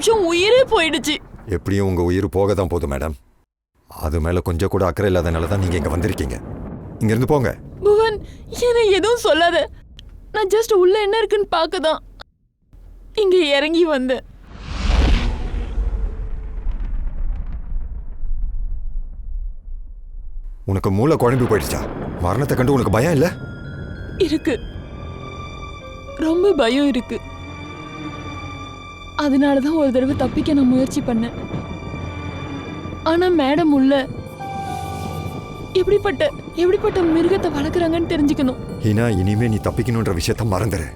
நிமிஷம் உயிரே போயிடுச்சு. எப்படியும் உங்க உயிர் போக தான் போதும் மேடம். அது மேல கொஞ்சம் கூட அக்கறை இல்லாதனால தான் நீங்க இங்க வந்திருக்கீங்க. இங்க இருந்து போங்க. புவன், என்ன எதுவும் சொல்லாத. நான் ஜஸ்ட் உள்ள என்ன இருக்குன்னு பார்க்க தான் இங்க இறங்கி வந்தேன். உனக்கு மூளை குழம்பி போயிடுச்சா? மரணத்தை கண்டு உனக்கு பயம் இல்ல? இருக்கு, ரொம்ப பயம் இருக்கு. அதனாலதான் ஒரு தடவை தப்பிக்க நான் முயற்சி பண்ணேன். ஆனா மேடம் உள்ள எப்படிப்பட்ட மிருகத்தை வளர்க்குறாங்கன்னு தெரிஞ்சுக்கணும். ஹீனா, இனிமே நீ தப்பிக்கணுன்ற விஷயத்த மறந்துரு.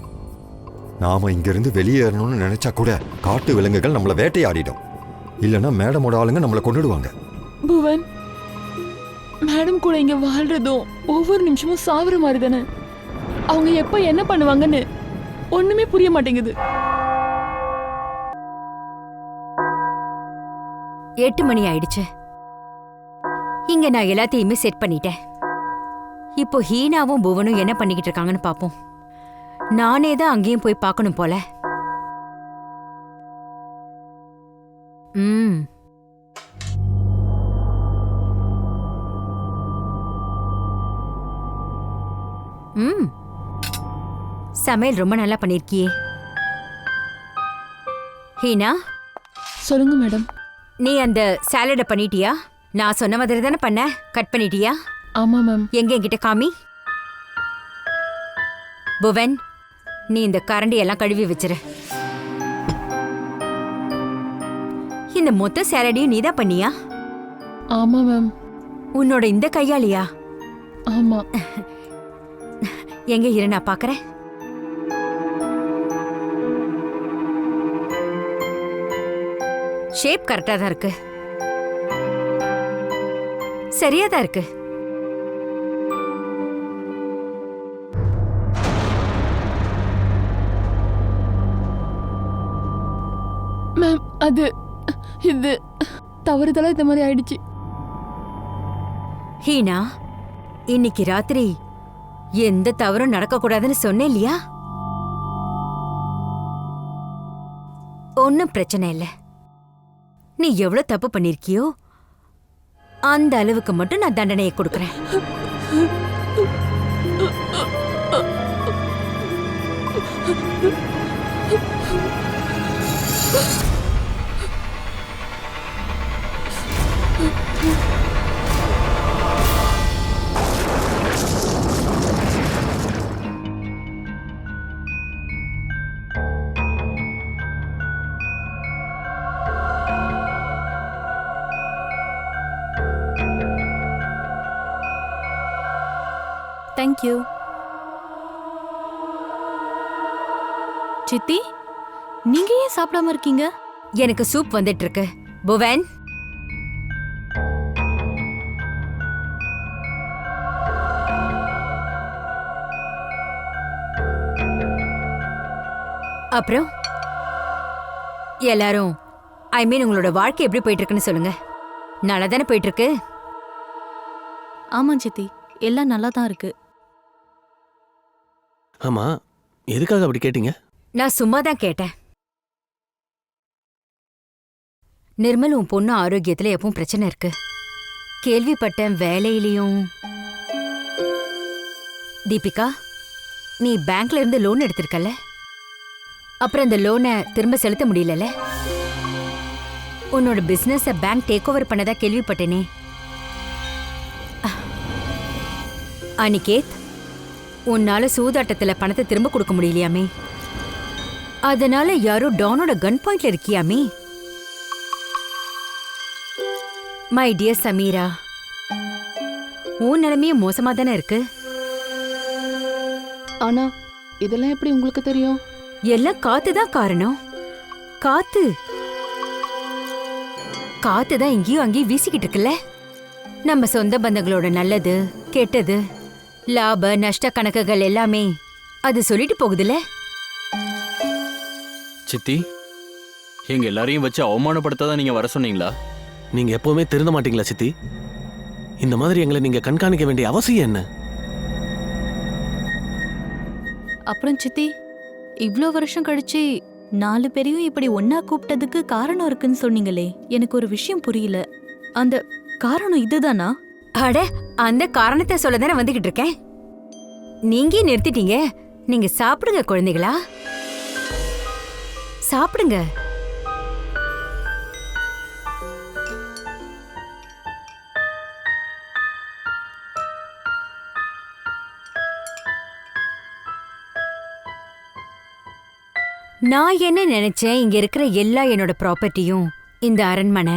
நாம இங்கிருந்து வெளியேறணும்னு நினைச்சா கூட காட்டு விலங்குகள் நம்மளை வேட்டையாடிடும். இல்லைன்னா மேடமோட ஆளுங்க நம்மளை கொண்டுடுவாங்க. புவன், மேடம் கூட இங்க வாழ்றதும் ஒவ்வொரு நிமிஷமும் சாவர மாதிரி தானே. அவங்க எப்ப என்ன பண்ணுவாங்கன்னு ஒண்ணுமே புரிய மாட்டேங்குது. 8 மணி ஆயிடுச்சு. இங்க நான் எல்லாத்தையுமே செட் பண்ணிட்டேன். இப்போ ஹீனாவும் புவனும் என்ன பண்ணிக்கிட்டு இருக்காங்கன்னு பாப்போம். நானே தான் அங்கேயும் போய் பார்க்கணும் போல. சமையல் ரொம்ப நல்லா பண்ணிருக்கியே. ஹீனா, சொல்லுங்க மேடம். நீ அந்த சாலட பண்ணிட்டியா? நான் சொன்ன மாதிரி தானே பண்ண. கட் பண்ணிட்டியா? ஆமா மேம். எங்க என்கிட்ட காமி. புவன், நீ இந்த கரண்டி எல்லாம் கழுவி வச்சிரு. இந்த மொத்த சாலடையும் நீதான் பண்ணியா? ஆமா மேம். உன்னோட இந்த கையாளியா? ஆமா. எங்க இரு, நான் பாக்குறேன். ஷேப் கரெக்டா தான் இருக்கு, சரியா தான் இருக்கு. மேம், இது தவறுதலா இந்த மாதிரி ஆயிடுச்சு. ஹீனா, இன்னைக்கு ராத்திரி எந்த தவறும் நடக்க கூடாதுன்னு சொன்னேன் இல்லையா? ஒன்னும் பிரச்சனை இல்ல. நீ எவ்வளவு தப்பு பண்ணிருக்கியோ அந்த அளவுக்கு மட்டும் நான் தண்டனையை கொடுக்கறேன். தேங்க்யூ. சித்தி, நீங்க ஏன் சாப்பிடாம இருக்கீங்க? எனக்கு சூப் வந்துட்டு இருக்கு. புவன், அப்புறம் எல்லாரும் உங்களோட வாழ்க்கை எப்படி போயிட்டு இருக்குன்னு சொல்லுங்க. நல்லா தானே போயிட்டு இருக்கு? ஆமா சித்தி, எல்லாம் நல்லா தான் இருக்கு. ஆமா, எதுக்காக அப்படி கேட்டீங்க? நான் சும்மா தான் கேட்டேன். நிர்மல், உன் பொண்ணு ஆரோக்கியத்துல எப்பவும் பிரச்சனை இருக்கு. கேள்விப்பட்டேன் வேலையிலையும். தீபிகா, நீ பேங்க்ல இருந்து லோன் எடுத்திருக்கல, அப்புறம் அந்த லோனை திரும்ப செலுத்த முடியல. உன்னோட பிசினஸ பேங்க் டேக் ஓவர் பண்ணதா கேள்விப்பட்டேனே. அனிகேத், உன்னால சூதாட்டத்துல பணத்தை திரும்ப கொடுக்க முடியலையாமே. அதனால யாரோ டானோட கன் பாயிண்ட்ல இருக்கியாமே. மை டியர் சமீரா, உன் நிலைமையும் மோசமா தானே இருக்கு. ஆனா இதெல்லாம் எப்படி உங்களுக்கு தெரியும்? எல்லாம் காத்துதான் காரணம். காத்து தான் இங்கேயும் அங்கேயும் வீசிக்கிட்டு இருக்குல்ல. நம்ம சொந்த பந்தங்களோட நல்லது கெட்டது லாப நஷ்ட கணக்குகள் எல்லாமே அது சொல்லிட்டு போகுதுல்ல. சித்தி, எங்க எல்லாரையும் வச்சு அவமானப்படுத்தாதான் நீங்க வர சொன்னீங்களா? நீங்க எப்பவுமே திருந்த மாட்டீங்களா சித்தி? இந்த மாதிரி எங்களை நீங்க கண்காணிக்க வேண்டிய அவசியம் என்ன? அப்புறம் சித்தி, இவ்ளோ வருஷம் கழிச்சு 4 பேரையும் இப்படி ஒன்னா கூப்பிட்டதுக்கு காரணம் இருக்குன்னு சொன்னீங்களே, எனக்கு ஒரு விஷயம் புரியல. அந்த காரணம் இதுதானா? அட, அந்த காரணத்தை சொல்ல தானே வந்துகிட்டு இருக்கேன். நீங்க நிறுத்திட்டீங்க. நீங்க சாப்பிடுங்க குழந்தைகளா, சாப்பிடுங்க. நான் என்ன நினைச்சேன், இங்க இருக்கிற எல்லா என்னோட ப்ராப்பர்ட்டியும் இந்த அரண்மனை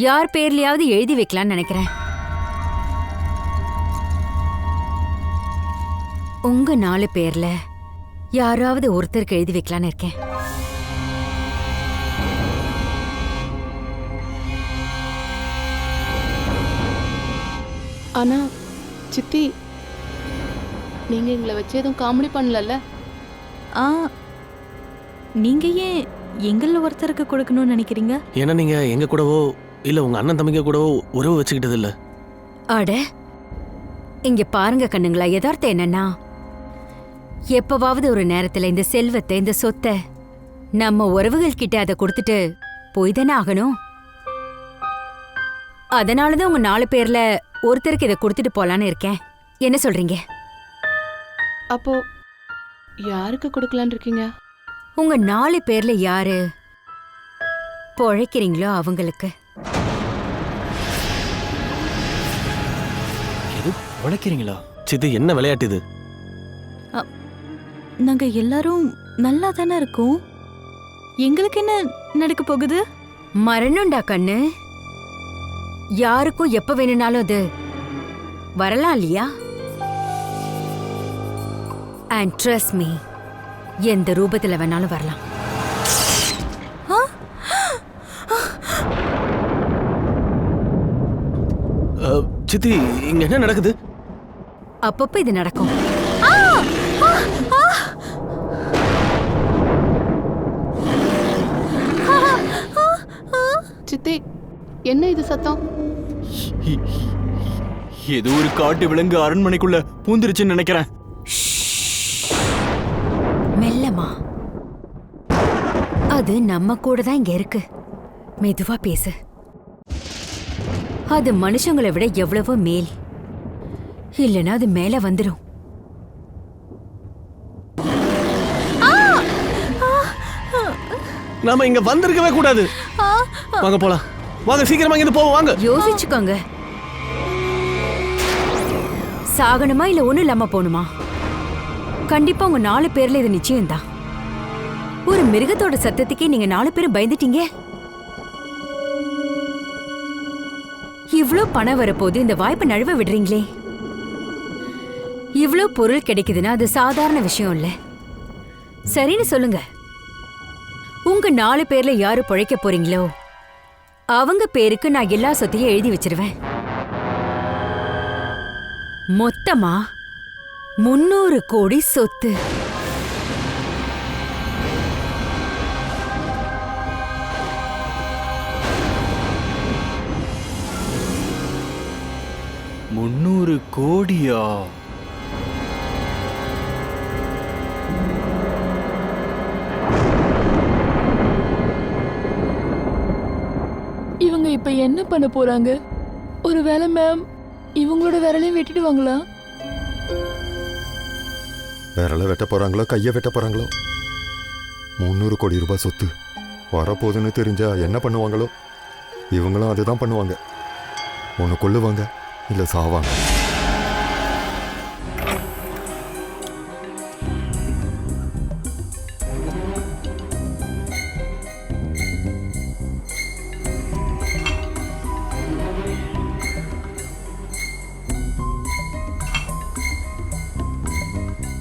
யார் பேர்லயாவது எழுதி வைக்கலாம்னு நினைக்கிறேன். உங்க 4 பேர்ல யாராவது ஒருத்தருக்கு எழுதி வைக்கலான்னு இருக்கேன். ஆனா சித்தி, நீங்க எங்களை வச்சு எதுவும் காமெடி பண்ணலல்ல? ஆ, நீங்க ஏன் எங்கள ஒருத்தருக்கு கொடுக்கணும்னு நினைக்கிறீங்க? ஏன்னா நீங்க எங்க கூடவோ இல்ல உங்க அண்ணன் தம்பிங்க கூடவோ உறவு வச்சுக்கிட்டது இல்ல. அட, இங்க பாருங்க கண்ணுங்களா, யதார்த்தம் என்னன்னா, எப்பவாவது ஒரு நேரத்துல இந்த செல்வத்தை, இந்த சொத்தை நம்ம உறவுகள் கிட்ட அதை கொடுத்துட்டு போய் தானே ஆகணும். அதனாலதான் உங்க 4 பேர்ல ஒருத்தருக்கு இதை கொடுத்துட்டு போலான்னு இருக்கேன். என்ன சொல்றீங்க? அப்போ யாருக்கு கொடுக்கலான்னு இருக்கீங்க? உங்க 4 பேர்ல யாரு பொழைக்கிறீங்களோ அவங்களுக்கு. எது உழைக்கிறீங்களா? சித்தி, என்ன விளையாட்டு இது? நாங்க எல்லாரும் நல்லா தானே இருக்கோம். எங்களுக்கு என்ன நடக்க போகுது? மரணம்டா கண்ணு. யாருக்கும் எப்ப வேணும்னாலும் அது வரலாம் இல்லையா? And trust me, எந்த ரூபத்துல வேணாலும் வரலாம். சித்தி, இங்க என்ன நடக்குது? அப்பப்ப இது நடக்கும். சித்தி, என்ன இது சத்தம்? ஏதோ ஒரு காட்டு விலங்கு அரண்மனைக்குள்ள பூந்துருச்சுன்னு நினைக்கிறேன். மெல்லமா. அது நம்ம கூட தான் இங்க இருக்கு. மெதுவா பேசு. அது மனுஷங்களை விட எவ்வளவோ மேல். இல்லைன்னா அது மேல வந்துடும். நாம இங்க வந்திருக்கவே கூடாது. வாங்க போலாம். வாங்க, சீக்கிரமா இங்க போவோம். வாங்க. யோசிச்சுக்கோங்க. சாகணுமா இல்ல ஒண்ணும் இல்லாம போணுமா? கண்டிப்பா உங்க 4 பேர்ல இது நிச்சயம்தான். ஒரு மிருகத்தோட சத்தத்துக்கே நீங்க 4 பேரும் பயந்துட்டீங்க. இவ்ளோ பணம் வரப்போது இந்த வாய்ப்பை நழுவ விடுறீங்களே. இவ்ளோ பொருள் கிடைக்குதுன்னா அது சாதாரண விஷயம் இல்ல. சரின்னு சொல்லுங்க. உங்க 4 பேர்ல யாரு பிழைக்க போறீங்களோ அவங்க பேருக்கு நான் எல்லா சொத்தையும் எழுதி வச்சிருவேன். மொத்தமா 300 கோடி சொத்து. $300 கோடியா? இவங்க இப்ப என்ன பண்ண போறாங்க? ஒருவேளை மேம் இவங்களோட விரலையும் வெட்டிடுவாங்களா? விரலை வெட்ட போறாங்களோ கையை வெட்ட போறாங்களோ? 300 கோடி ரூபாய் சொத்து வரப்போகுதுன்னு தெரிஞ்சா என்ன பண்ணுவாங்களோ? இவங்களும் அதுதான் பண்ணுவாங்க. ஒன்று கொல்லுவாங்க, இல்லை சாவாங்க.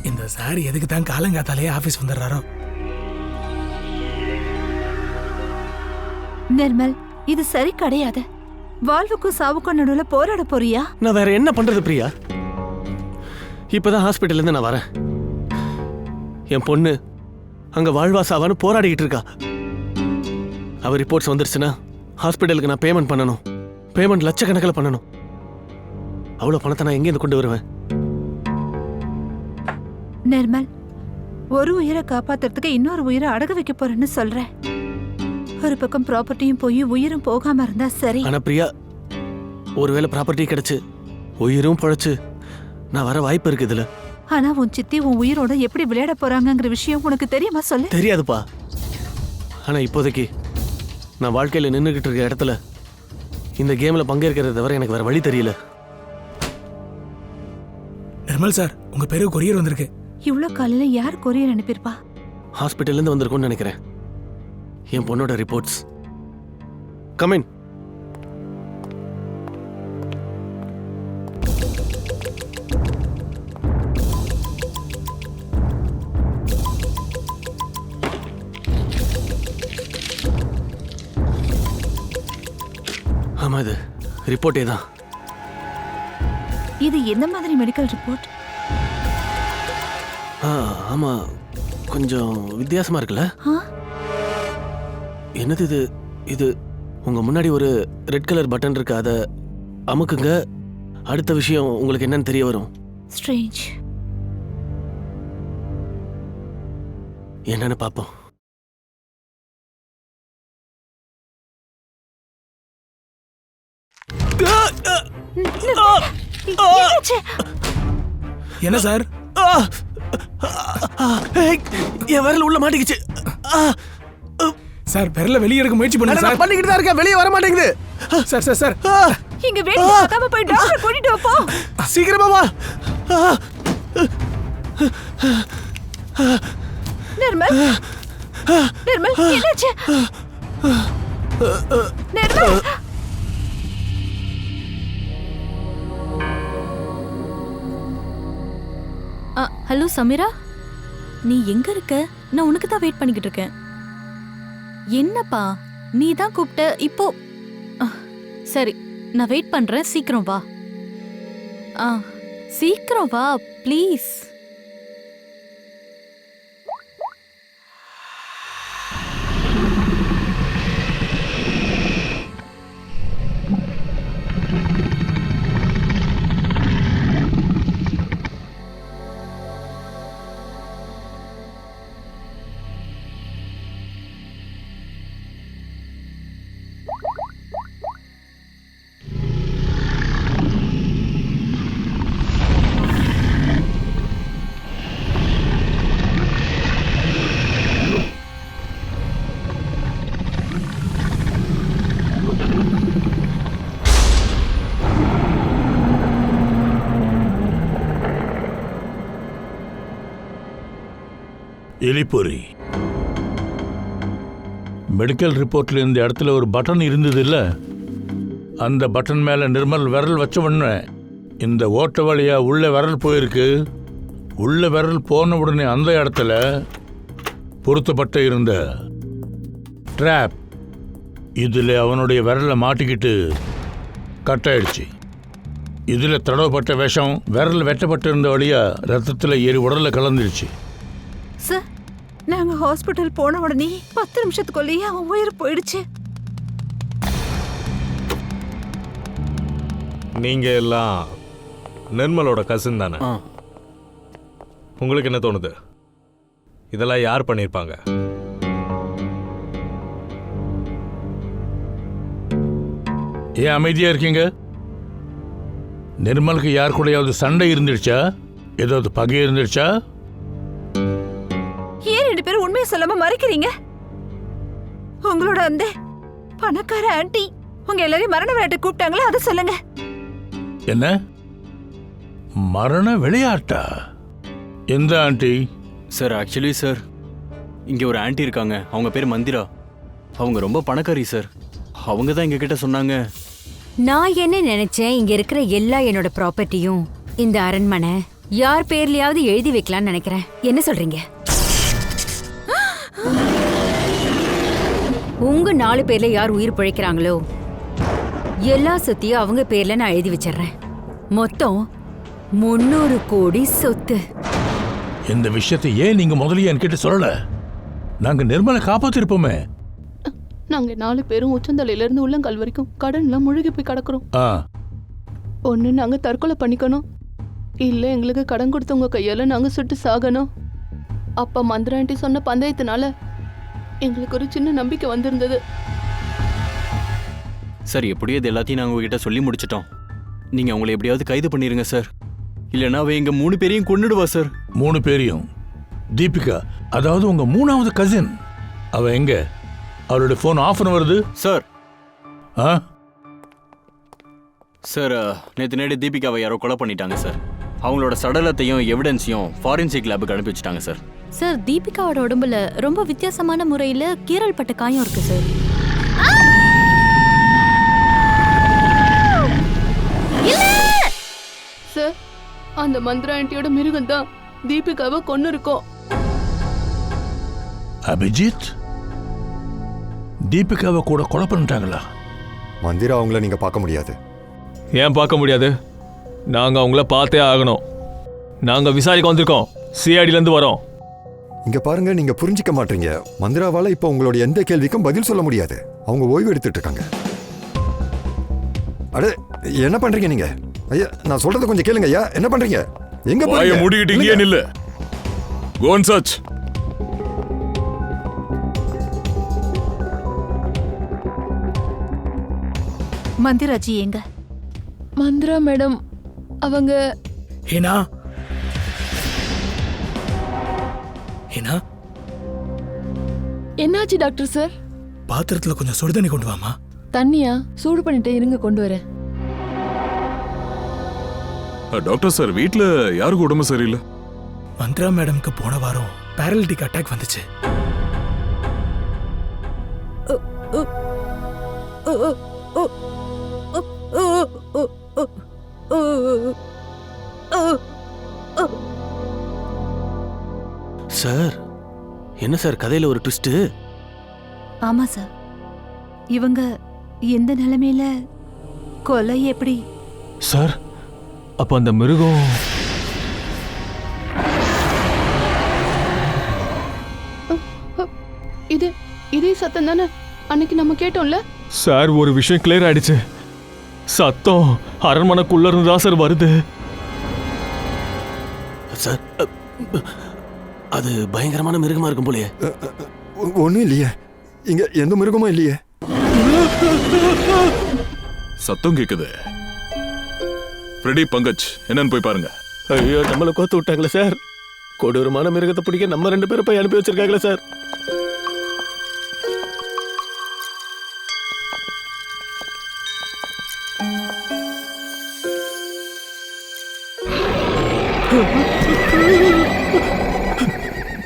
இந்த சார் எதுக்கு தான் காலங்காத்தாலே ஆபீஸ் வந்துடுறாரோ? நிர்மல், இது சரி கிடையாது. வாழ்வுக்கும் சாவுக்கும் நடுவுல போராட போறியா? நான் வேற என்ன பண்றது பிரியா? இப்பதான் ஹாஸ்பிட்டல்ல இருந்து நான் வரேன். என் பொண்ணு அங்க வாழ்வா சாவான்னு போராடிக்கிட்டு இருக்கா. அவ ரிப்போர்ட்ஸ் வந்துருச்சுன்னா ஹாஸ்பிட்டலுக்கு நான் பேமெண்ட் பண்ணணும். பேமெண்ட் லட்சக்கணக்கில் பண்ணணும். அவ்வளோ பணத்தை நான் எங்கேருந்து கொண்டு வருவேன்? நிர்மல், ஒரு உயிரை காப்பாத்துறதுக்கு இன்னொரு உயிரை அடகு வைக்க போறேன்னு சொல்ற. ஒரு பக்கம் ப்ராப்பர்ட்டியும் போய் உயிரும் போகாம இருந்தா சரி. ஆனா பிரியா, ஒருவேளை ப்ராப்பர்ட்டி கிடைச்சு உயிரும் பழைச்சு நான் வர வாய்ப்பு இருக்கு இதுல. ஆனா உன் சித்தி உன் உயிரோட எப்படி விளையாட போறாங்கங்கிற விஷயம் உனக்கு தெரியுமா சொல்லு? தெரியாதுப்பா. ஆனா இப்போதைக்கு நான் வாழ்க்கையில நின்றுகிட்டு இருக்க இடத்துல இந்த கேம்ல பங்கேற்கிறத தவிர எனக்கு வேற வழி தெரியல. நிர்மல் சார், உங்க பேரு கொரியர் வந்திருக்கு. இவ்ளோ காலையில யார் கொரியர் அனுப்பியிருப்பா? ஹாஸ்பிட்டல்ல இருந்து வந்திருக்கும்னு நினைக்கிறேன். என் பொண்ணோட ரிப்போர்ட்ஸ். கமின். ஆமா, இது ரிப்போர்ட்டே தான். இது எந்த மாதிரி மெடிக்கல் ரிப்போர்ட்? ஆமா, கொஞ்சம் வித்தியாசமா இருக்குல்ல? என்னது இது? இது உங்க முன்னாடி ஒரு ரெட் கலர் பட்டன் இருக்கு, அதை அமுக்குங்க. அடுத்த விஷயம் உங்களுக்கு என்னன்னு தெரிய வரும். ஸ்ட்ரேஞ்ச். என்னன்னு பாப்போம். என்ன சார்? என் விரல் உள்ள மாட்டிக்கிச்சு. சார், விரல வெளியே எடுக்க முயற்சி பண்ணுங்க சார். பண்ணிக்கிட்டு தான் இருக்கேன், வெளியே வர மாட்டேங்குது. சார் சார் சார், இங்க வேடிக்கை பார்க்காம போய் டாக்டர் கூட்டிட்டு வா போ. சீக்கிரமா வா. நிர்மல், நிர்மல், என்னாச்சு? நிர்மல். ஹலோ சமீரா, நீ எங்க இருக்க? நான் உனக்கு தான் வெயிட் பண்ணிக்கிட்டு இருக்கேன். என்னப்பா, நீ தான் கூப்பிட்ட இப்போ? சரி, நான் வெயிட் பண்றேன், சீக்கிரம் வா. சீக்கிரம் வா ப்ளீஸ். எலிப்பொறி. மெடிக்கல் ரிப்போர்ட்ல இந்த இடத்துல ஒரு பட்டன் இருந்தது இல்ல, அந்த பட்டன் மேல நிர்மல் விரல் வச்ச உடனே இந்த ஓட்ட வழியா உள்ள விரல் போயிருக்கு. உள்ள விரல் போன உடனே அந்த இடத்துல பொருத்தப்பட்ட இருந்த ட்ராப் இதுல அவனுடைய விரலை மாட்டிக்கிட்டு கட் ஆயிடுச்சு. இதுல தடவப்பட்ட விஷம் விரல் வெட்டப்பட்டு இருந்த வழியா ரத்தத்துல ஏறி உடல்ல கலந்துருச்சு. சார், நாங்க ஹாஸ்பிட்டல் போன உடனே 10 நிமிஷத்துக்குள்ளேயே அவன் உயிர் போயிடுச்சு. நீங்க எல்லாம் நிர்மலோட கசின் தானே? உங்களுக்கு என்ன தோணுது? இதெல்லாம் யார் பண்ணிருப்பாங்க? ஏன் அமைதியா இருக்கீங்க? நிர்மலுக்கு யார் கூடயாவது சண்டை இருந்துடுச்சா? ஏதாவது பகை இருந்துடுச்சா? ஏன் 2 பேரும் உண்மையை சொல்லாம மறைக்கிறீங்க? உங்களோட அந்த பணக்கார ஆண்டி உங்க எல்லாரையும் மரண விளையாட்டு கூப்பிட்டாங்களா, அதை சொல்லுங்க. என்ன மரண விளையாட்டா? எந்த ஆண்டி? சார், ஆக்சுவலி சார், இங்க ஒரு ஆண்டி இருக்காங்க. அவங்க பேர் மந்திரா. அவங்க ரொம்ப பணக்காரி சார். அவங்க தான் எங்க கிட்ட சொன்னாங்க. நான் என்ன நினைச்சேன், இங்க இருக்கிற எல்லா என்னோட ப்ராப்பர்ட்டியும் இந்த அரண்மனை யார் பேர்லயாவது எழுதி வைக்கலாம்னு நினைக்கிறேன். என்ன சொல்றீங்க? உங்க 4 பேர்ல யார் உயிர் பிழைக்கிறாங்களோ எல்லா சொத்தையும் அவங்க பேர்ல நான் எழுதி வச்சிடுறேன். மொத்தம் 300 கோடி சொத்து. இந்த விஷயத்தை ஏன் நீங்க முதலிய என்கிட்ட சொல்லல? நாங்க நிர்மலை காப்பாத்திருப்போமே. நாங்க 4 பேரும் உச்சந்தலையில இருந்து உள்ளங்கால் வரைக்கும் கடன்ல முழுகி போய் கிடக்குறோம். ஒண்ணு நாங்க தற்கொலை பண்ணிக்கணும், இல்ல எங்களுக்கு கடன் கொடுத்தவங்க கையால நாங்க சுட்டு சாகணும். அப்ப மந்திராண்டி சொன்ன பந்தயத்தினால எங்களுக்கு ஒரு சின்ன நம்பிக்கை வந்திருந்தது. சார் எப்படியோ இது எல்லாத்தையும் நாங்கள் உங்ககிட்ட சொல்லி முடிச்சிட்டோம். நீங்கள் அவங்கள எப்படியாவது கைது பண்ணிடுங்க சார். இல்லைன்னா அவ எங்கள் 3 பேரையும் கொன்னுடுவா சார். 3 பேரையும்? தீபிகா, அதாவது உங்க 3வது கசின், அவ எங்க? அவளுடைய ஃபோன் ஆஃப்னு வருது சார். ஆ சார், நேற்று நேடு தீபிகாவை யாரோ கொலை பண்ணிட்டாங்க சார். அவங்களோட சடலத்தையும் எவிடன்ஸையும் ஃபாரன்சிக் லேபுக்கு அனுப்பி வச்சுட்டாங்க சார். சார், தீபிகாவோட உடம்புல ரொம்ப வித்தியாசமான முறையில கீறல் பட்ட காயம் இருக்கு சார். சார், அந்த மந்திராண்டியோட மிருகம் தான் தீபிகாவை கொன்னு இருக்கோம். அபிஜித், தீபிகாவை கூட கொலை பண்ணிட்டாங்களா? மந்திரா அவங்கள நீங்க பார்க்க முடியாது. ஏன் பார்க்க முடியாது? நாங்கள் அவங்கள பார்த்தே ஆகணும். நாங்கள் விசாரிக்க வந்திருக்கோம். சிஐடிலேருந்து வரோம். இங்க பாருங்க, நீங்க புரிஞ்சிக்க மாட்டீங்க. மந்திராவால இப்ப உங்களோட எந்த கேள்விக்கும் பதில் சொல்ல முடியாது. அவங்க ஓய்வு எடுத்துட்டு இருக்காங்க. அட, என்ன பண்றீங்க நீங்க? ஐயா, நான் சொல்றத கொஞ்சம் கேளுங்க ஐயா. என்ன பண்றீங்க? எங்க போறீங்க? மூடிக்கிட்டு இங்கே நில்லு. Go and search. மந்திராஜி எங்க? மந்திரா மேடம் அவங்க ஹீனா, ஹீனா, என்னாச்சு டாக்டர் சார்? பாத்திரத்துல கொஞ்சம் சுடுதண்ணி கொண்டு வாமா. தண்ணியா? சூடு பண்ணிட்டு இருங்க, கொண்டு வரேன். டாக்டர் சார், வீட்ல யாருக்கு உடம்பு சரியில்லை? மந்த்ரா மேடம்க்கு போன வாரம் பேரலிட்டிக் அட்டாக் வந்துச்சு. சார், என்ன சார் கதையில ஒரு ட்விஸ்ட்? ஆமா சார், இவங்க எந்த நிலைமையில கொலை எப்படி? சார், அப்போ அந்த மிருகம் இதே சத்தம் தானே அன்னைக்கு நம்ம கேட்டோம்ல சார்? ஒரு விஷயம் கிளியர் ஆயிடுச்சு. சத்தம் அரண்மனைக்குள்ள இருந்து தான் சார் வருது. சார், அது பயங்கரமான மிருகமா இருக்கும் போலயே. ஒண்ணும் இல்லையே, இங்க எந்த மிருகமும் இல்லையே. சத்தம் கேக்குது. ஃப்ரெடி, பங்கஜ், என்னன்னு போய் பாருங்க. ஐயோ, நம்மளை கோத்து விட்டாங்களே சார். கொடூரமான மிருகத்தை பிடிக்க நம்ம 2 பேரும் போய் அனுப்பி வச்சிருக்காங்களே சார்.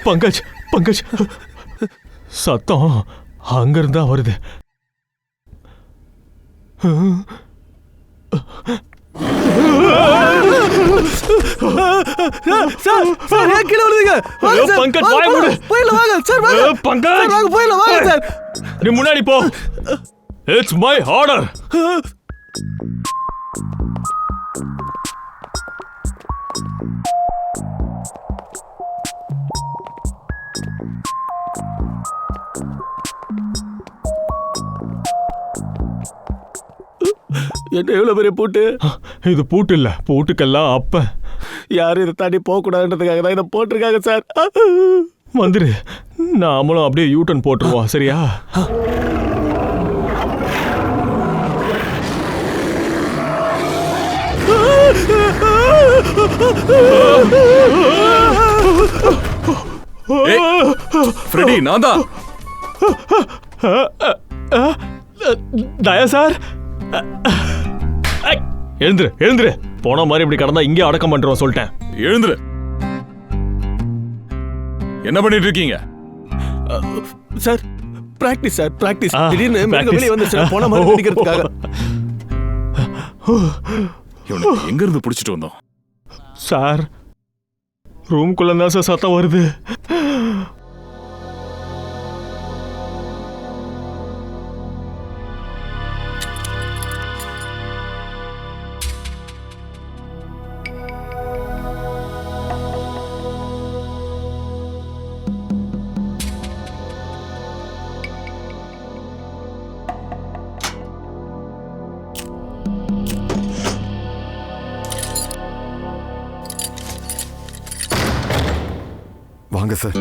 பங்கஜ், பங்கஜ், சத்தம் அங்கிருந்தா வருது. நீ முன்னாடி போ. It's my order. என்ன எவ்வளவு பெரிய பூட்டு? இது பூட்டு இல்ல, பூட்டுக்கெல்லாம் அப்ப. யாரும் இதை தாண்டி போக கூடாதுன்றதுக்காக தான் இதை போட்டிருக்காங்க சார். வந்துரு, நாமளும் அப்படியே யூட்டன் போட்டுருவோம், சரியா? ஃப்ரெடி, நான் தான். தயா சார், எழுந்துரு, எழுந்துரு. போன மாதிரி இப்படி கடந்தா இங்கே அடக்கம் பண்றோம் சொல்லிட்டேன். எழுந்துரு. என்ன பண்ணிட்டு இருக்கீங்க? Sir, practice sir, practice. திடீர்னு practice. வெளியே வந்து போன மாதிரி பிடிக்கிறதுக்காக. இவனை எங்க இருந்து புடிச்சிட்டு வந்தோம்? சார், ரூம்குள்ள தான் சார் சத்தம் வருது. வாங்க சார்.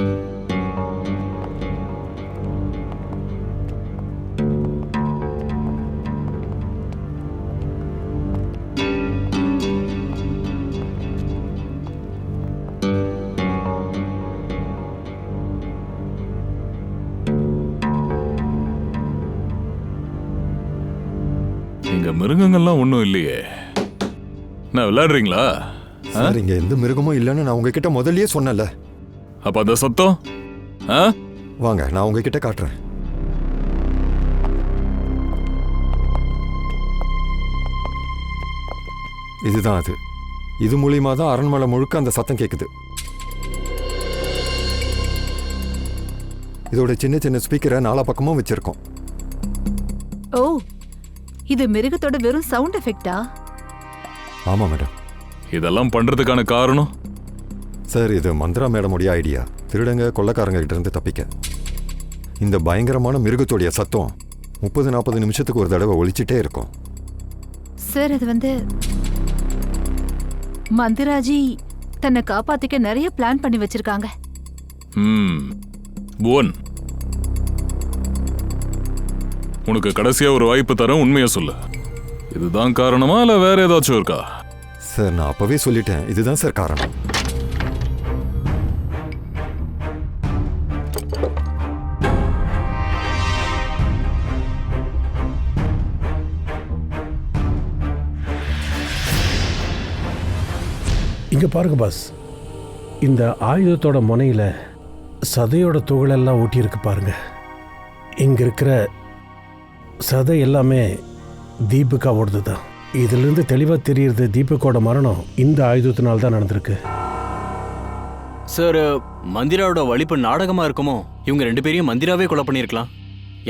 இங்க மிருகங்கள்லாம் ஒண்ணும் இல்லையே. நான் விளையாடுறீங்களா? சார் இங்க எந்த மிருகமும் இல்லைன்னு நான் உங்ககிட்ட முதல்லயே சொன்னல. அப்ப அந்த சத்தம்? வாங்க நான் உங்ககிட்ட காட்டுறேன். இதுதான் அது. இது மூலியமா தான் அரண்மனை முழுக்க அந்த சத்தம் கேட்குது. இதோட சின்ன சின்ன ஸ்பீக்கரை நாலா பக்கமும் வச்சிருக்கோம். ஓ, இது மிருகத்தோட வெறும் சவுண்ட் எஃபெக்டா? ஆமா மேடம். இதெல்லாம் பண்றதுக்கான காரணம்? சார் இது மந்த்ரா மேடமுடைய ஐடியா. திருடங்க கொள்ளைக்காரங்க கிட்ட இருந்து தப்பிக்க. இந்த பயங்கரமான மிருகத்தோடைய சத்தம் 30-40 நிமிஷத்துக்கு ஒரு தடவை ஒலிச்சிட்டே இருக்கும். சார் அது வந்து மந்திராஜி தன்னை காப்பாத்திக்க நிறைய பிளான் பண்ணி வச்சிருக்காங்க. புவன், உனக்கு கடைசியா ஒரு வாய்ப்பு தரேன், உண்மையா சொல்லு. இதுதான் காரணமா இல்ல வேற ஏதாச்சும் இருக்கா? சார் நான் அப்பவே சொல்லிட்டேன், இதுதான் சார் காரணம். இங்க பாருங்க பாஸ், இந்த ஆயுதத்தோட முனையில சதையோட துகளெல்லாம் ஒட்டியிருக்கு பாருங்க. இங்க இருக்கிற சதை எல்லாமே தீபிகாவோடது தான். இதுல இருந்து தெளிவா தெரியுது தீபிகாவோட மரணம் இந்த ஆயுதத்தினால தான் நடந்திருக்கு. சார், மந்திராவோட வலிப்பு நாடகமா இருக்குமோ? இவங்க 2 பேரையும் மந்திராவே கொலை பண்ணியிருக்கலாம்.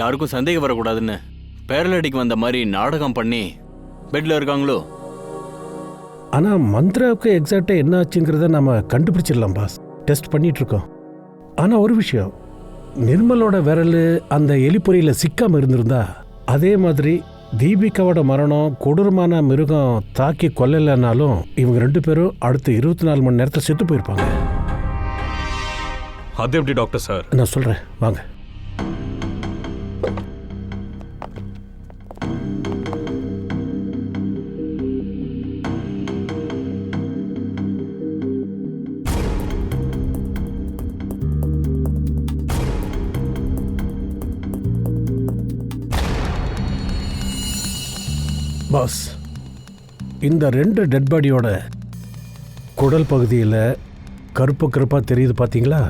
யாருக்கும் சந்தேகம் வரக்கூடாதுன்னு பேரலடிக்கு வந்த மாதிரி நாடகம் பண்ணி பெட்ல இருக்காங்களோ? ஆனா மந்த்ராவுக்கு எக்ஸாக்டா என்ன ஆச்சுங்கிறத நம்ம கண்டுபிடிச்சிடலாம் பாஸ். டெஸ்ட் பண்ணிட்டு இருக்கோம். ஆனா ஒரு விஷயம், நிர்மலோட விரல் அந்த எலிப்பொறியில சிக்காம இருந்திருந்தா, அதே மாதிரி தீபிகாவோட மரணம் கொடூரமான மிருகம் தாக்கி கொல்லலைனாலும் இவங்க 2 பேரும் அடுத்த 24 மணி நேரத்தில் செத்து போயிருப்பாங்க. அது எப்படி டாக்டர் சார்? நான் சொல்றேன் வாங்க. பாஸ், இந்த 2 டெட் பாடியோட குடல் பகுதியில் கருப்பு கருப்பாக தெரியுது பார்த்தீங்களா?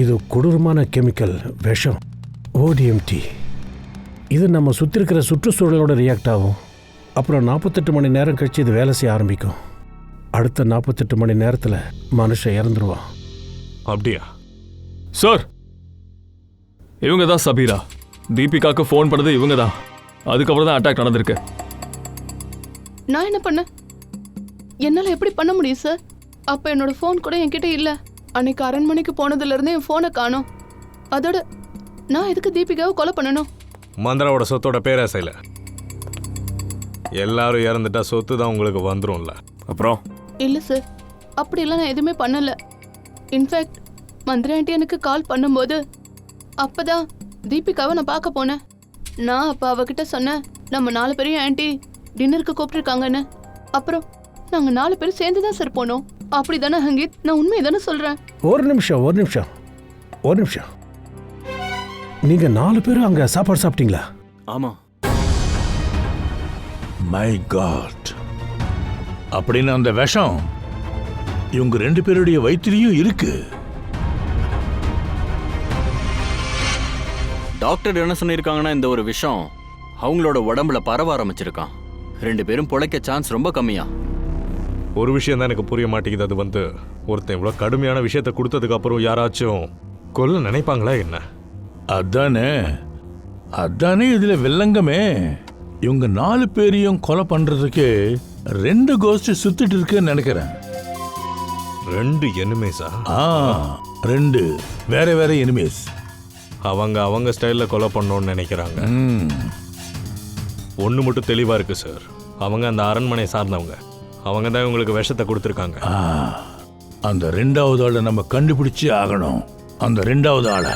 இது கொடூரமான கெமிக்கல் விஷம், ODMT. இது நம்ம சுற்றி இருக்கிற சுற்றுச்சூழலோட ரியாக்ட் ஆகும். அப்புறம் 48 மணி நேரம் கழிச்சு இது வேலை செய்ய ஆரம்பிக்கும். அடுத்த 48 மணி நேரத்தில் மனுஷன் இறந்துருவான். அப்படியா சார்? இவங்க தான் சபீரா. தீபிகாக்கு ஃபோன் பண்ணது இவங்க தான். அதுக்கப்புறம் தான் அட்டாக் நடந்திருக்கு. நான் என்ன பண்ண? என்னால எப்படி பண்ண முடியும் சார்? அப்ப என்னோட ஃபோன் கூட என்கிட்ட இல்ல. அன்னைக்கு அரண்மனைக்கு போனதுல இருந்து என் ஃபோனை காணோம். அதோட நான் எதுக்கு தீபிகாவை கொலை பண்ணணும்? மந்திராவோட சொத்தோட பேராசையில் எல்லாரும் இறந்துட்டா சொத்து தான் உங்களுக்கு வந்துரும்ல. அப்புறம் இல்ல சார், அப்படியெல்லாம் நான் எதுவுமே பண்ணல. இன்ஃபேக்ட் மந்திரா ஆண்டி எனக்கு கால் பண்ணும்போது அப்பதான் தீபிகாவை நான் பார்க்க போனேன். நான் அப்ப அவகிட்ட சொன்னேன், நம்ம 4 பேரையும் ஆண்டி டின்னருக்கு கூப்பிட்டுருக்காங்கன்னு. அப்புறம் நாங்க 4 பேரும் சேர்ந்து தான் சார் போனோம். அப்படிதானே ஹங்கீத்? நான் உண்மையை தானே சொல்றேன். ஒரு நிமிஷம். நீங்க 4 பேரும் அங்க சாப்பாடு சாப்பிட்டீங்களா? ஆமா. மை காட், அப்படின்னு அந்த விஷம் இவங்க 2 பேருடைய வயிற்றிலையும் இருக்கு. டாக்டர் என்ன சொல்லியிருக்காங்கன்னா, இந்த ஒரு விஷயம் அவங்களோட உடம்புல பரவ ஆரம்பிச்சிருக்கான். 2 பேரும் பொழைக்க சான்ஸ் ரொம்ப கம்மியா. ஒரு விஷயம் தான் எனக்கு புரிய மாட்டேங்குது. அது வந்து ஒருத்தன் இவ்வளோ கடுமையான விஷயத்தை கொடுத்ததுக்கு அப்புறம் யாராச்சும் கொல்ல நினைப்பாங்களா என்ன? அதானே இதுல வெள்ளங்கமே. இவங்க 4 பேரையும் கொலை பண்றதுக்கு 2 கோஸ்ட் சுத்திட்டு இருக்குன்னு நினைக்கிறேன். 2 எனிமீஸா? 2 வேற எனிமீஸ். அவங்க ஸ்டைலில் கொலை பண்ணணும்னு நினைக்கிறாங்க. ஒன்று மட்டும் தெளிவாக இருக்கு சார், அவங்க அந்த அரண்மனை சார்ந்தவங்க. அவங்க தான் இவங்களுக்கு விஷத்தை கொடுத்துருக்காங்க. அந்த ரெண்டாவது ஆளை நம்ம கண்டுபிடிச்சு ஆகணும். அந்த ரெண்டாவது ஆளை.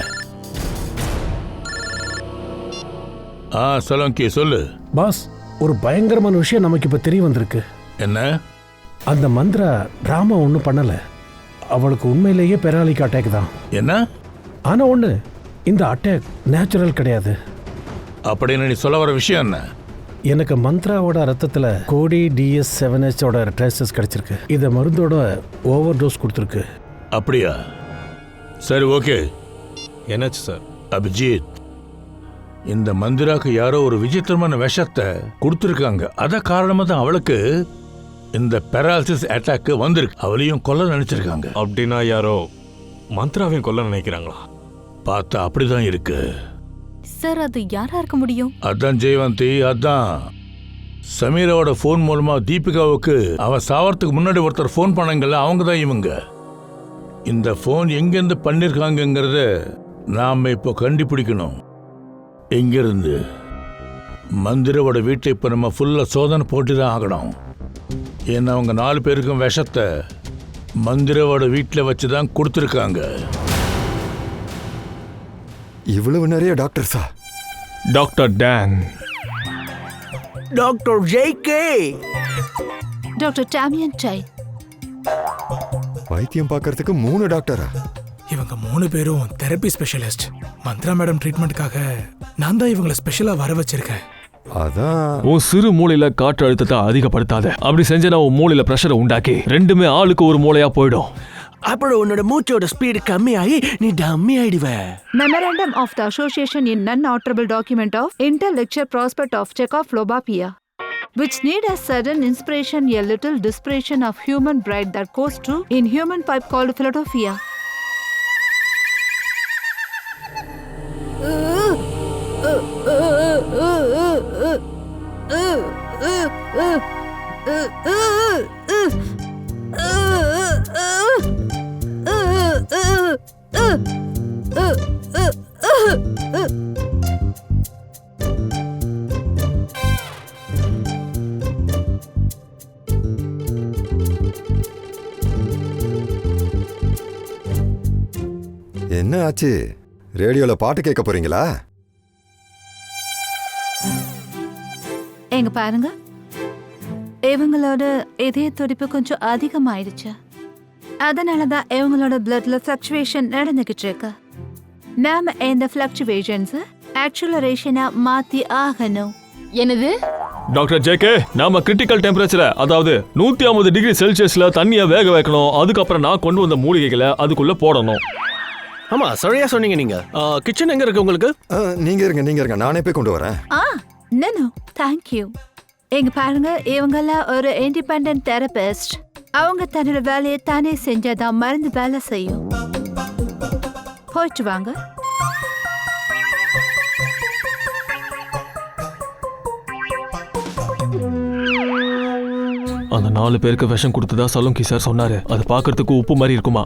சலங்கி சொல்லு. பாஸ், ஒரு பயங்கரமான விஷயம் நமக்கு இப்ப தெரிய வந்திருக்கு. என்ன? அந்த மந்திரா டிராமா ஒன்றும் பண்ணல. அவளுக்கு உண்மையிலேயே பெராலிக் அட்டாக் தான். என்ன? ஆனா ஒண்ணு, இந்த அட்டாக் நேச்சுரல் கிடையாது. அப்படின்னு நீ சொல்ல வர விஷயம் என்ன? எனக்கு மந்த்ராவோட ரத்தத்துல கோடி DS7H ட்ரேசஸ் கிடைச்சிருக்கு. இத மருந்தோட ஓவர் டோஸ் கொடுத்துருக்கு. அப்படியா? சரி, ஓகே. என்னாச்சு சார்? அபிஜித், இந்த மந்திராக்கு யாரோ ஒரு விசித்திரமான விஷத்தை கொடுத்துருக்காங்க. அத காரணமா தான் அவளுக்கு இந்த பெராலிசிஸ் அட்டாக் வந்திருக்கு. அவளையும் கொல்ல நினைச்சிருக்காங்க. அப்படின்னா யாரோ மந்த்ராவையும் கொல்ல நினைக்கிறாங்களா? பார்த்தா அப்படிதான் இருக்கு. சார், அது யாரா இருக்க முடியும்? அதான் ஜெயவந்தி, அதான் சமீராவோட ஃபோன் மூலமா தீபிகாவுக்கு அவ சாவறதுக்கு முன்னாடி ஒருத்தர் ஃபோன் பண்ணாங்கல்ல, அவங்க தான் இவங்க. இந்த ஃபோன் எங்கேருந்து பண்ணிருக்காங்கிறத நாம இப்போ கண்டுபிடிக்கணும். எங்கிருந்து? மந்திராவோட வீட்டை இப்போ நம்ம ஃபுல்லா சோதனை போட்டு தான் ஆகணும். ஏன்னா அவங்க 4 பேருக்கும் விஷத்தை மந்திராவோட வீட்டில் வச்சு தான் கொடுத்துருக்காங்க. இவ்வளவு நிறைய டாக்டர்ஸா? Doctor Don, doctor JK, doctor Damian Sai. வைத்தியம் பார்க்கறதுக்கு 3 டாக்டரா? இவங்க 3 பேரும் தெரப்பி ஸ்பெஷலிஸ்ட். மந்த்ரா மேடம் ட்ரீட்மெண்ட்டுக்காக நான் தான் இவங்களை ஸ்பெஷலா வர வச்சிருக்கேன். அதான். உன் சிறு மூளையில காற்று அழுத்தத்தை அதிகப்படுத்தாத. அப்படி செஞ்சனா உன் மூளையில பிரஷரை உண்டாக்கி ரெண்டுமே ஆளுக்கு ஒரு மூளையா போயிடும். அப்புறம் உன்னோட மூச்சோட ஸ்பீடு கம்மியாகி நீ dummy ஆயிடுவ. Memorandum of the Association in Non-Alterable Document of Intellectual Prospect of Czechoslovakia, which need a sudden inspiration, a little desperation of human bride that goes to in human pipe called Philadelphia. என்ன ஆச்சு? ரேடியோல பாட்டு கேட்க போறீங்களா? எங்க பாருங்க, இவங்களோட இதய துடிப்பு கொஞ்சம் அதிகமாயிடுச்சு. அதனாலதான் இவங்களோட பிளட்ல ஃபிளக்சுவேஷன் நடந்துகிட்டு இருக்கு. நாம இந்த ஃபிளக்சுவேஷன்ஸ் ஆக்சுவலரேஷனா மாத்தி ஆகணும். என்னது? டாக்டர் ஜேகே, நாம கிரிட்டிக்கல் டெம்பரேச்சர், அதாவது 150 டிகிரி செல்சியஸ்ல தண்ணியை வேக வைக்கணும். அதுக்கப்புறம் நான் கொண்டு வந்த மூலிகைகளை அதுக்குள்ள போடணும். ஆமா, சரியா சொன்னீங்க. நீங்க கிச்சன் எங்க இருக்கு உங்களுக்கு? நீங்க இருங்க, நானே போய் கொண்டு வரேன். No thank you. எங்க பாருங்க, இவங்கெல்லாம் ஒரு இண்டிபெண்டன்ட் தெரபிஸ்ட். அவங்க தன்னோட வேலையை தானே செஞ்சாதான் மருந்து வேலை செய்யும். போயிட்டு வாங்க. அந்த 4 பேருக்கு விஷம் கொடுத்ததா சலங்கி சார் சொன்னாரு. அது பாக்குறதுக்கு உப்பு மாதிரி இருக்குமா?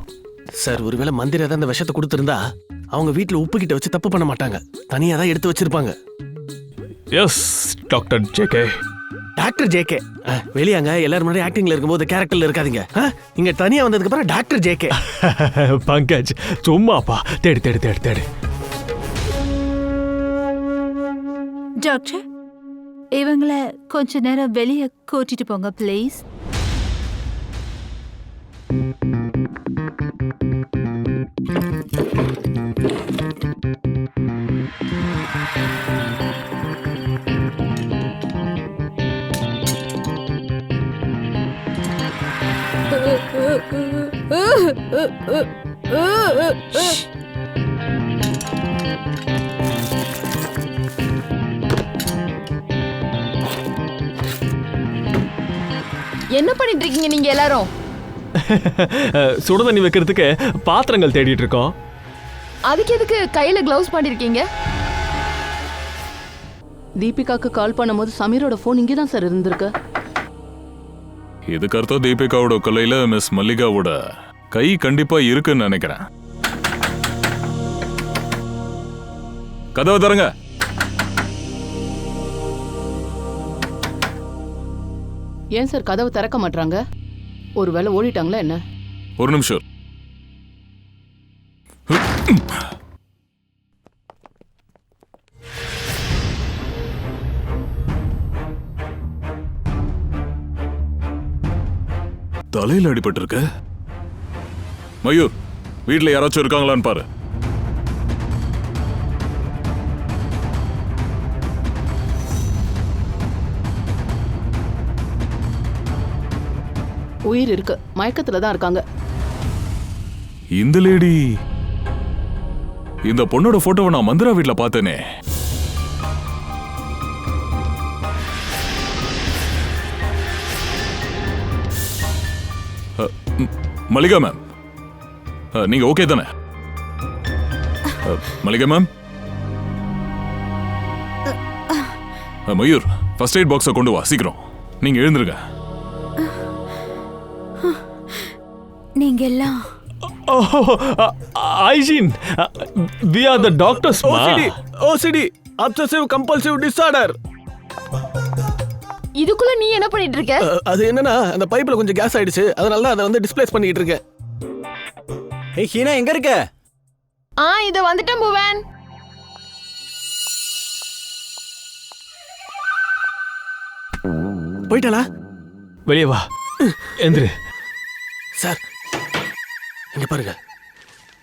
சார், ஒருவேளை மந்திர தான் அந்த விஷத்தை கொடுத்திருந்தா அவங்க வீட்டுல உப்பு கிட்ட வச்சு தப்பு பண்ண மாட்டாங்க. தனியா தான் எடுத்து வச்சிருப்பாங்க. Yes doctor JK. Doctor JK வெளியாங்க எல்லாரும் முன்னாடி ஆக்டிங்ல இருக்கும்போது கேரக்டர்ல இருக்காதீங்க. இங்க தனியா வந்ததுக்கு அப்புறம் டாக்டர் ஜேகே. பங்கஜ் சும்மாப்பா. தேடு தேடு தேடு தேடு. டாக்டர், இவங்களை கொஞ்ச நேரம் வெளியே கூட்டிட்டு போங்க ப்ளீஸ். என்ன பண்ணிட்டு இருக்கீங்க நீங்க எல்லாரும்? சுட தண்ணி வைக்கிறதுக்கு பாத்திரங்கள் தேடிட்டு இருக்கோம். அதுக்கு எதுக்கு கையில கிளவுஸ் பண்ணிருக்கீங்க? தீபிகாக்கு கால் பண்ணும்போது சமீரோட போன் இங்கே தான் சார் இருந்திருக்கு. இதுக்கு அர்த்தம் தீபிகாவோட கொலையில மிஸ் மல்லிகாவோட கை கண்டிப்பா இருக்குன்னு நினைக்கிறேன். கதவை தரங்க. ஏன் சார் கதவு திறக்க மாட்டாங்க? ஒருவேளை ஓடிட்டாங்களா என்ன? ஒரு நிமிஷம். தலையில அடிபட்டு இருக்க. மயூர், வீட்டுல யாராச்சும் இருக்காங்களான்னு பாரு. உயிர் இருக்கு, மயக்கத்துல தான் இருக்காங்க. இந்த லேடி, இந்த பொண்ணோட போட்டோவை நான் மந்திரா வீட்டுல பார்த்தேனே. மல்லிகா மேம், நீங்க ஓகே தானே? Mallika ma'am, Mayur first eight பாக்ஸை கொண்டு வா சீக்கிரம். நீங்க எழுந்துருங்க. நீங்க எல்லாம் ஐஜின், we are the doctors. OCD, obsessive compulsive disorder. இதுக்குள்ள நீ என்ன பண்ணிட்டு இருக்க? அது என்னன்னா, அந்த பைப்ல கொஞ்சம் கேஸ் ஆயிடுச்சு, அதனால தான் அதை வந்து டிஸ்ப்ளேஸ் பண்ணிட்டு இருக்கேன். ஏய் ஹீனா, எங்க இருக்க? இத வந்துட்டேன் புவன். போயிட்டாளா? வெளியே வா, எந்திரு. சார் இங்க பாருங்க,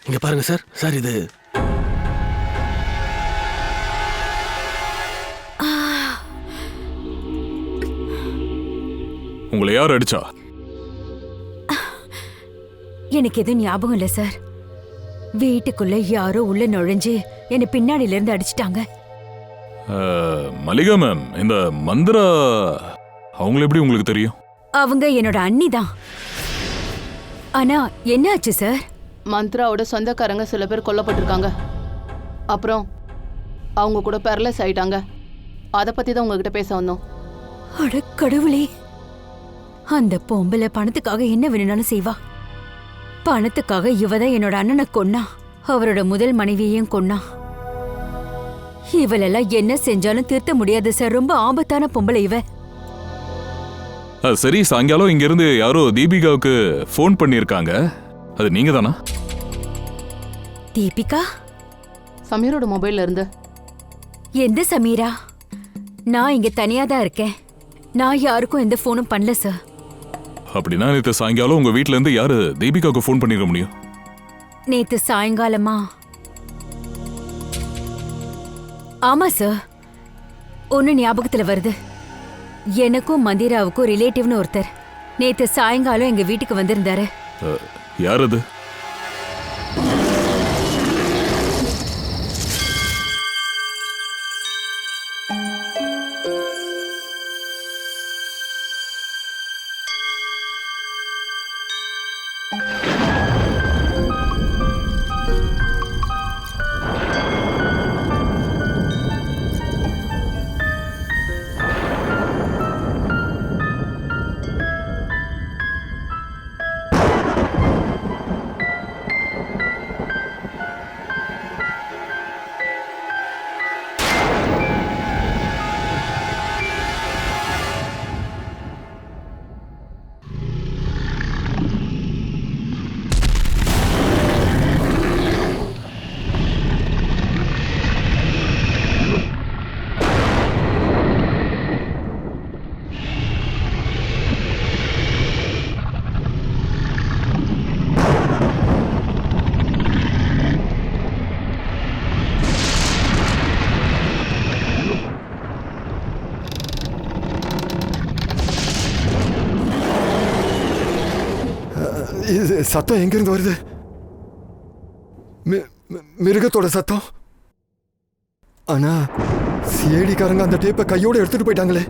இங்க பாருங்க சார். சார் இது உங்களை யார் அடிச்சா? எனக்கு எதுவும் ஞாபகம் இல்ல சார். வீட்டுக்குள்ள யாரோ உள்ள நுழைஞ்சு என்னை பின்னாடில இருந்து அடிச்சிட்டாங்க. மல்லிகா மேம், இந்த மந்திரா அவங்கள எப்படி உங்களுக்கு தெரியும்? அவங்க என்னோட அண்ணி தான். ஆனா என்ன ஆச்சு சார்? மந்த்ராவோட சொந்தக்காரங்க சில பேர் கொல்லப்பட்டிருக்காங்க. அப்புறம் அவங்க கூட பேரலைஸ் ஆயிட்டாங்க. அதை பத்தி தான் உங்ககிட்ட பேச வந்தோம். அட கடவுளே, அந்த பொம்பளை பணத்துக்காக என்ன வேணும்னாலும் செய்வா. பணத்துக்காக இவதான் என்னோட அண்ணனை கொன்னா, அவரோட முதல் மனைவியையும் கொன்னா. இவளெல்லாம் என்ன செஞ்சாலும் திருத்த முடியாது சார். ரொம்ப ஆபத்தான பொம்பளை இவ. சரி, சாயங்காலம் இங்க இருந்து யாரோ தீபிகாவுக்கு ஃபோன் பண்ணியிருக்காங்க. அது நீங்க தானா? தீபிகா? சமீரோட மொபைல்ல இருந்து. எந்த சமீரா? நான் இங்க தனியா தான் இருக்கேன். நான் யாருக்கும் எந்த ஃபோனும் பண்ணல சார். அப்படின்னா நேற்று சாயங்காலம் உங்க வீட்ல இருந்து யாரு தீபிகாவுக்கு ஃபோன் பண்ணிருக்க முடியும்? நேத்து சாயங்காலமா? ஆமா சார். ஒன்னு ஞாபகத்துல வருது. எனக்கும் மந்திராவுக்கும் ரிலேட்டிவ்னு ஒருத்தர் நேத்து சாயங்காலம் எங்க வீட்டுக்கு வந்திருந்தாரு. யார் அது? இது சத்தம் எங்கிருந்து வருது? மிருகத்தோட சத்தம். ஆனா சிஐடிக்காரங்க அந்த டேப்பை கையோட எடுத்துட்டு போயிட்டாங்களே.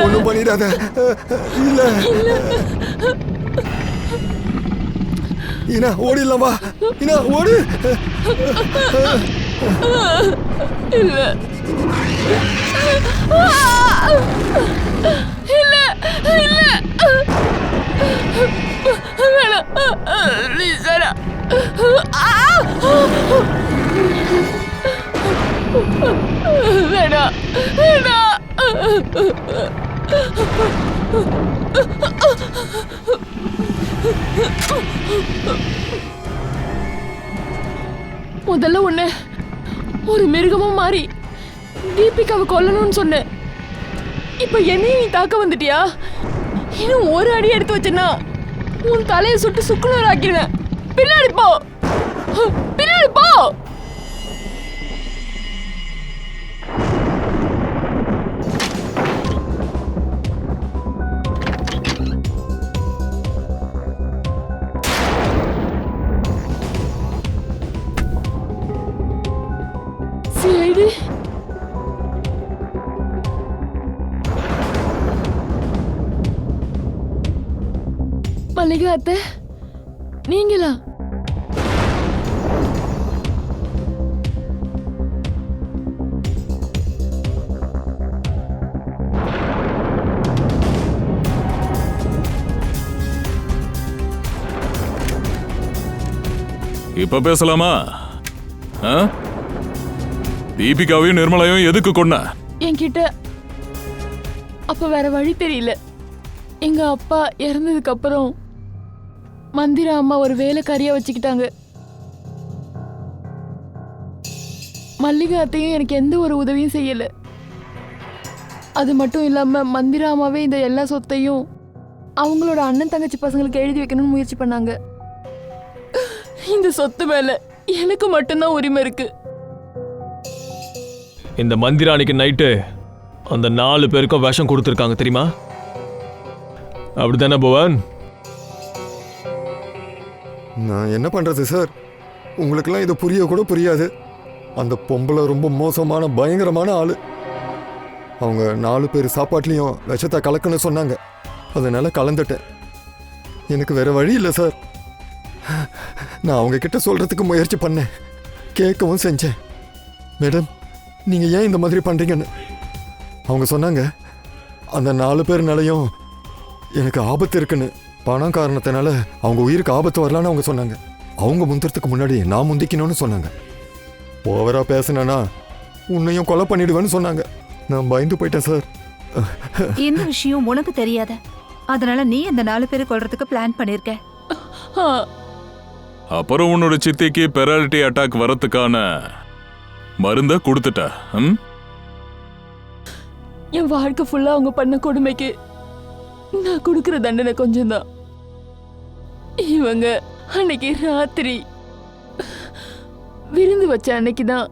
ஒண்ணும் பண்ணிடாத. இல்ல இனா ஓடிடலாம் வா. இனா ஓடு. இல்ல இல்ல இல்ல வேணாம் ப்ளீஸ் வேணாம் வேணாம். முதல்ல உன்னை ஒரு மிருகமா மாறி தீபிகாவை கொல்லணும்னு சொன்னேன். இப்ப என்னையும் நீ தாக்க வந்துட்டியா? இன்னும் ஒரு அடி எடுத்து வச்சேன்னா உன் தலையை சுட்டு சுக்குநூறு ஆக்கிடுவேன். பின்னாடி போ, பின்னாடி போ. சரி மல்லிகா அத்தை, நீங்களா? இப்ப பேசலாமா? தீபிகாவையும் நிர்மலையும் எதுக்கு கொன்ன? என்கிட்ட அப்ப வேற வழி தெரியல. எங்க அப்பா இறந்ததுக்கு அப்புறம் மந்திரா அம்மா ஒரு வேலைக்காரியா வச்சுக்கிட்டாங்க. மல்லிகா அத்தையும் எனக்கு எந்த ஒரு உதவியும் செய்யல. அது மட்டும் இல்லாம மந்திரா அம்மாவே இந்த எல்லா சொத்தையும் அவங்களோட அண்ணன் தங்கச்சி பசங்களுக்கு எழுதி வைக்கணும்னு முயற்சி பண்ணாங்க. இந்த சொத்து மேல எனக்கு மட்டும்தான் உரிமை இருக்கு. இந்த மந்திரா அன்னைக்கு நைட்டு அந்த 4 பேருக்கும் விஷம் கொடுத்துருக்காங்க தெரியுமா? அப்படித்தானே புவன்? நான் என்ன பண்றது சார்? உங்களுக்கெல்லாம் இது புரிய கூட புரியாது. அந்த பொம்பளை ரொம்ப மோசமான பயங்கரமான ஆளு. அவங்க 4 பேர் சாப்பாட்லேயும் விஷத்தை கலக்குன்னு சொன்னாங்க. அதனால கலந்துட்டேன். எனக்கு வேற வழி இல்லை சார். நான் அவங்க கிட்ட சொல்றதுக்கு முயற்சி பண்ணேன், கேட்கவும் செஞ்சேன். மேடம், நீங்க ஏன் இந்த மாதிரி பண்றீங்கன்னு அவங்க சொன்னாங்க. அந்த 4 பேர்னாலையும் எனக்கு ஆபத்து இருக்குன்னு, பணம் காரணத்தினால அவங்க உயிருக்கு ஆபத்து வரலான்னு அவங்க சொன்னாங்க. அவங்க முந்துறதுக்கு முன்னாடி நான் முந்திக்கணும்னு சொன்னாங்க. ஓவரா பேசினா உன்னையும் கொலை பண்ணிடுவேன்னு சொன்னாங்க. நான் பயந்து போயிட்டேன் சார். இந்த விஷயம் உனக்கு தெரியாத, அதனால நீ அந்த 4 பேரை கொல்றதுக்கு பிளான் பண்ணிருக்க. அப்புறம் உன்னோட சித்திக்கு பெராலிட்டி அட்டாக் வரத்துக்கான மருந்த கொடுத்துட்ட. என் வாழ்க்கை ஃபுல்லா அவங்க பண்ண கொடுமைக்கு நான் கொடுக்கிற தண்டனை கொஞ்சம் தான். இவங்க அன்னைக்கு ராத்திரி விருந்து வச்ச அன்னைக்கு தான்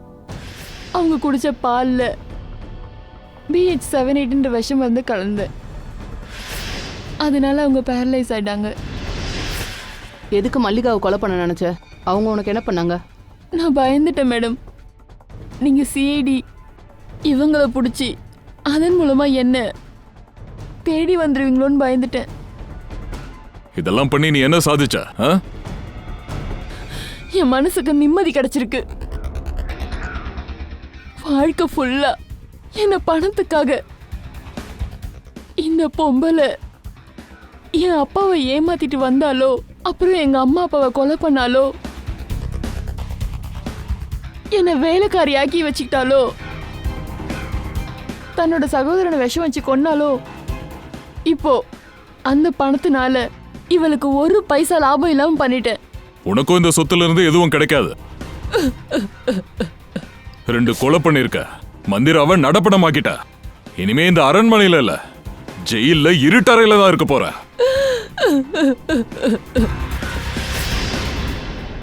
அவங்க குடிச்ச பால்ல BH78 விஷம் வந்து கலந்து, அதனால அவங்க பேரலைஸ் ஆயிட்டாங்க. எதுக்கு மல்லிகாவை கொலை பண்ண நினைச்ச? அவங்க உனக்கு என்ன பண்ணாங்க? நான் பயந்துட்டேன் மேடம். நீங்க CID இவங்கள பிடிச்சி அதன் மூலமா என்ன தேடி வந்துருவீங்களோன்னு பயந்துட்டேன். இதெல்லாம் பண்ணி நீ என்ன சாதிச்ச? என் மனசுக்கு நிம்மதி கிடைச்சிருக்கு. வாழ்க்கை ஃபுல்லா என்ன பணத்துக்காக இந்த பொம்பளை என் அப்பாவை ஏமாத்திட்டு வந்தாலோ, அப்புறம் எங்க அம்மா அப்பாவை கொலை பண்ணாலோ, என்னை வேலைக்காரியாக்கி வச்சுக்கிட்டாலோ, தன்னோட சகோதரனை விஷம் வச்சு கொன்னாலோ, இப்போ அந்த பணத்தினால இவளுக்கு ஒரு பைசா லாபம் இல்லாம பண்ணிட்டேன். உனக்கும் இந்த சொத்துல இருந்து எதுவும் கிடைக்காது. 2 கொலை பண்ணிருக்க. மந்திராவை நடப்படமாக்கிட்ட. இனிமே இந்த அரண்மனையில இல்ல, ஜெயில இருட்டறையில தான் இருக்க போற.